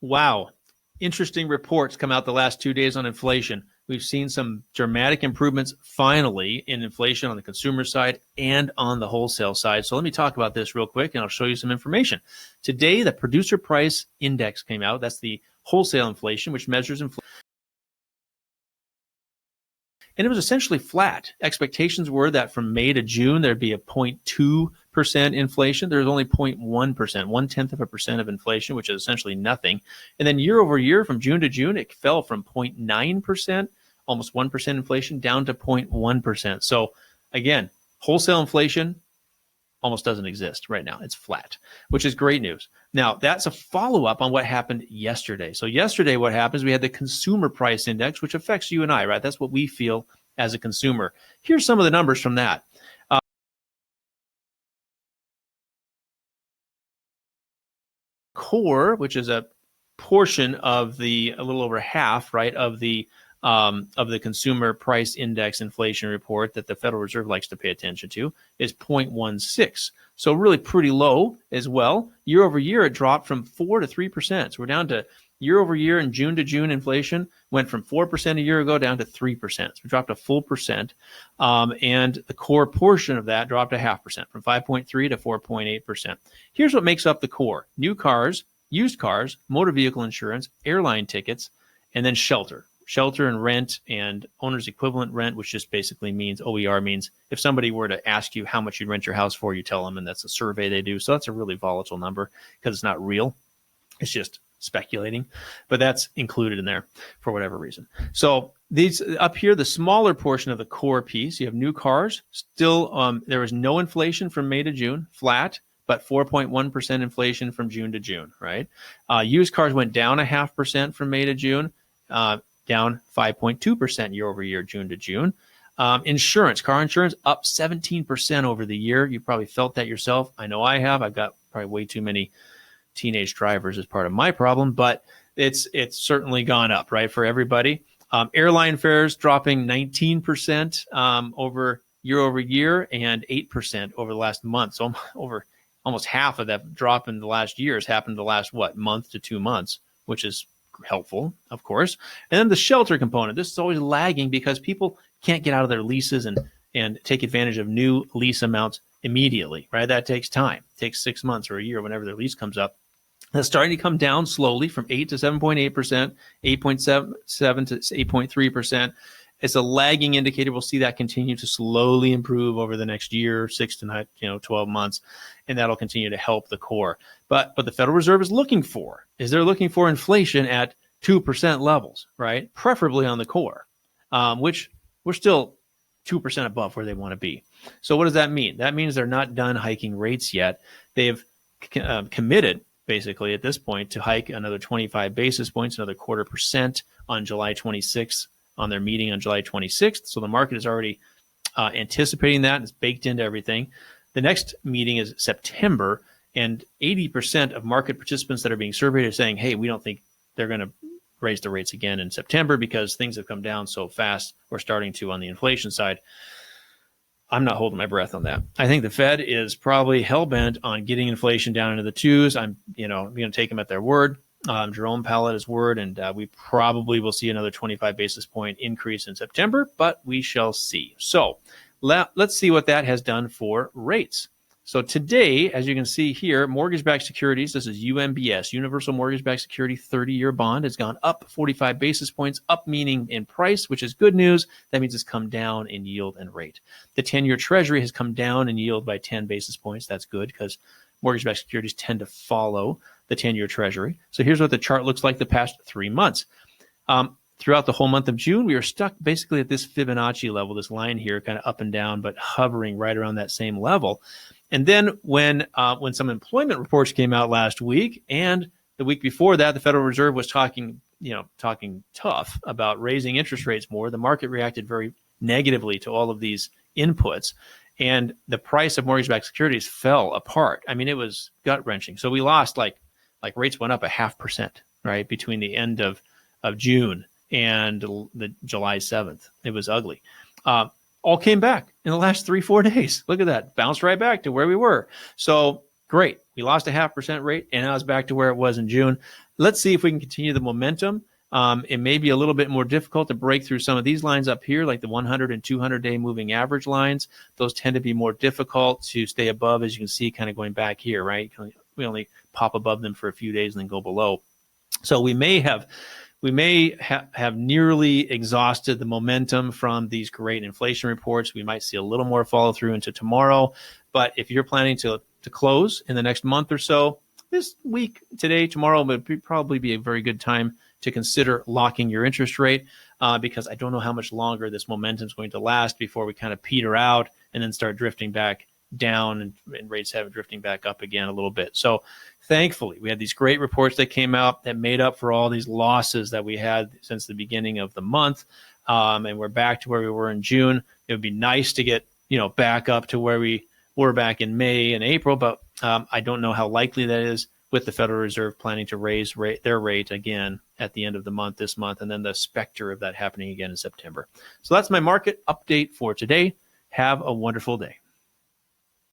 Wow. Interesting reports come out the last 2 days on inflation. We've seen some dramatic improvements finally in inflation on the consumer side and on the wholesale side. So let me talk about this real quick and I'll show you some information. Today, the producer price index came out. That's the wholesale inflation, which measures inflation. And it was essentially flat. Expectations were that from May to June, there'd be a 0.2% inflation. There's only 0.1%, 0.1% of inflation, which is essentially nothing. And then year over year, from June to June, it fell from 0.9%, almost 1% inflation, down to 0.1%. So again, wholesale inflation almost doesn't exist right now. It's flat, which is great news. Now, that's a follow-up on what happened yesterday. So yesterday, what happens, we had the consumer price index, which affects you and I, right? That's what we feel as a consumer. Here's some of the numbers from that. Core, which is a portion of a little over half, right, of the consumer price index inflation report that the Federal Reserve likes to pay attention to, is 0.16. So really pretty low as well. Year over year, it dropped from 4 to 3%. So we're down to year over year and June to June inflation went from 4% a year ago down to 3%. So we dropped a full percent. And the core portion of that dropped a 0.5% from 5.3 to 4.8%. Here's what makes up the core: new cars, used cars, motor vehicle insurance, airline tickets, and then shelter and rent and owner's equivalent rent, which just basically means OER means if somebody were to ask you how much you'd rent your house for, you tell them, and that's a survey they do. So that's a really volatile number because it's not real. It's just speculating, but that's included in there for whatever reason. So these up here, the smaller portion of the core piece, you have new cars. Still, there was no inflation from May to June, flat, but 4.1% inflation from June to June, right? Used cars went down 0.5% from May to June, down 5.2% year over year, June to June. Insurance, car insurance, up 17% over the year. You probably felt that yourself. I know I have. I've got probably way too many teenage drivers as part of my problem, but it's certainly gone up, right, for everybody. Airline fares dropping 19% over year and 8% over the last month. So over almost half of that drop in the last year has happened the last, month to 2 months, which is helpful, of course. And then the shelter component. This is always lagging because people can't get out of their leases and take advantage of new lease amounts immediately, right? That takes time. It takes 6 months or a year whenever their lease comes up. That's starting to come down slowly from 8 to 7.8%, 8.7 to 8.3%. It's a lagging indicator. We'll see that continue to slowly improve over the next year, 6 to 12 months, and that'll continue to help the core. But the Federal Reserve is looking for inflation at 2% levels, right? Preferably on the core, which we're still 2% above where they want to be. So what does that mean? That means they're not done hiking rates yet. They've committed, basically, at this point, to hike another 25 basis points, another 0.25% on July 26th, on their meeting on July 26th. So the market is already anticipating that. It's baked into everything. The next meeting is September, and 80% of market participants that are being surveyed are saying, hey, we don't think they're going to raise the rates again in September because things have come down so fast. We're starting to on the inflation side. I'm not holding my breath on that. I think the Fed is probably hell-bent on getting inflation down into the twos. I'm going to take them at their word. Jerome Powell at his word, and we probably will see another 25 basis point increase in September, but we shall see. So let's see what that has done for rates. So today, as you can see here, mortgage-backed securities, this is UMBS, Universal Mortgage-Backed Security 30-year bond, has gone up 45 basis points, up meaning in price, which is good news. That means it's come down in yield and rate. The 10-year Treasury has come down in yield by 10 basis points. That's good because mortgage-backed securities tend to follow the 10-year Treasury. So here's what the chart looks like the past 3 months. Throughout the whole month of June, we were stuck basically at this Fibonacci level, this line here, kind of up and down, but hovering right around that same level. And then when some employment reports came out last week, and the week before that, the Federal Reserve was talking tough about raising interest rates more, the market reacted very negatively to all of these inputs. And the price of mortgage-backed securities fell apart. I mean, it was gut-wrenching. So we lost like rates went up 0.5%, right, between the end of June and the July 7th. It was ugly. All came back in the last 3-4 days. Look at that. Bounced right back to where we were. So Great. We lost a 0.5% rate, and now it's back to where it was in June. Let's see if we can continue the momentum. It may be a little bit more difficult to break through some of these lines up here, like the 100 and 200-day moving average lines. Those tend to be more difficult to stay above, as you can see, kind of going back here, right? We only pop above them for a few days and then go below. So we may have nearly exhausted the momentum from these great inflation reports. We might see a little more follow through into tomorrow. But if you're planning to close in the next month or so, this week, today, tomorrow would probably be a very good time to consider locking your interest rate, because I don't know how much longer this momentum is going to last before we kind of peter out and then start drifting back down and rates have drifting back up again a little bit. So thankfully, we had these great reports that came out that made up for all these losses that we had since the beginning of the month. And we're back to where we were in June. It would be nice to get, back up to where we were back in May and April, but I don't know how likely that is, with the Federal Reserve planning to raise their rate again at the end of the month this month, and then the specter of that happening again in September. So that's my market update for today. Have a wonderful day.